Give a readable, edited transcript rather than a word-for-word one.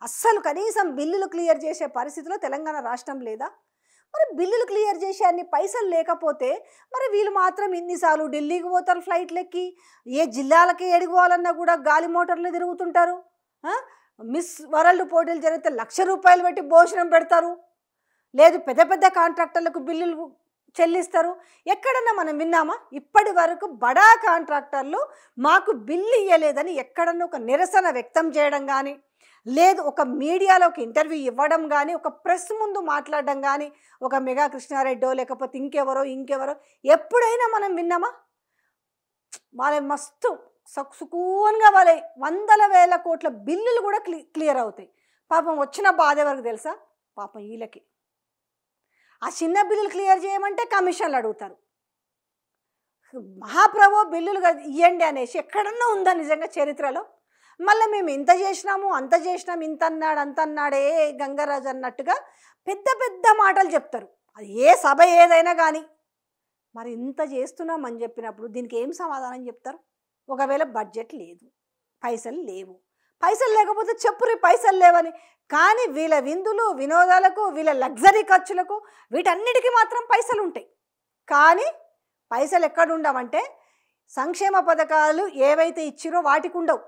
అస్సలు కనీసం బిల్లులు క్లియర్ చేసే పరిస్థితిలో తెలంగాణ రాష్ట్రం లేదా? మరి బిల్లులు క్లియర్ చేసే అన్ని పైసలు లేకపోతే మరి వీళ్ళు మాత్రం ఇన్నిసార్లు ఢిల్లీకి పోతారు ఫ్లైట్లెక్కి, ఏ జిల్లాలకి ఎడిపోవాలన్నా కూడా గాలి మోటార్లు తిరుగుతుంటారు. మిస్ వరల్డ్ పోటీలు జరిగితే ₹1,00,000 పెట్టి భోజనం పెడతారు. లేదు పెద్ద పెద్ద కాంట్రాక్టర్లకు బిల్లులు చెల్లిస్తారు. ఎక్కడన్నా మనం విన్నామా? ఇప్పటి వరకు బడా కాంట్రాక్టర్లు మాకు బిల్లు ఇవ్వలేదని ఎక్కడన్నా ఒక నిరసన వ్యక్తం చేయడం కానీ, లేదు ఒక మీడియాలో ఒక ఇంటర్వ్యూ ఇవ్వడం కానీ, ఒక ప్రెస్ ముందు మాట్లాడడం కానీ, ఒక మెగా కృష్ణారెడ్డో లేకపోతే ఇంకెవరో ఎప్పుడైనా మనం విన్నామా? వాళ్ళ మస్తు సుకూన్గా వాళ్ళ వందల వేల కోట్ల బిల్లులు కూడా క్లియర్ అవుతాయి. పాపం వచ్చిన బాధ ఎవరికి తెలుసా? పాపం వీళ్ళకి. ఆ చిన్న బిల్లులు క్లియర్ చేయమంటే కమిషన్లు అడుగుతారు. మహాప్రభు బిల్లులు ఇవ్వండి అనేసి ఎక్కడన్నా ఉందా నిజంగా చరిత్రలో? మళ్ళీ మేము ఇంత చేసినాము అంత చేసినాం, ఇంత అన్నాడు అంత అన్నాడే గంగరాజు అన్నట్టుగా పెద్ద పెద్ద మాటలు చెప్తారు. అది ఏ సభ ఏదైనా కానీ. మరి ఇంత చేస్తున్నామని చెప్పినప్పుడు దీనికి ఏం సమాధానం చెప్తారు? ఒకవేళ బడ్జెట్ లేదు, పైసలు లేవు, పైసలు లేకపోతే చెప్పురి పైసలు లేవని. కానీ వీళ్ళ విందులు వినోదాలకు, వీళ్ళ లగ్జరీ ఖర్చులకు, వీటన్నిటికీ మాత్రం పైసలు ఉంటాయి. కానీ పైసలు ఎక్కడ ఉండవంటే సంక్షేమ పథకాలు ఏవైతే ఇచ్చిరో వాటికి ఉండవు.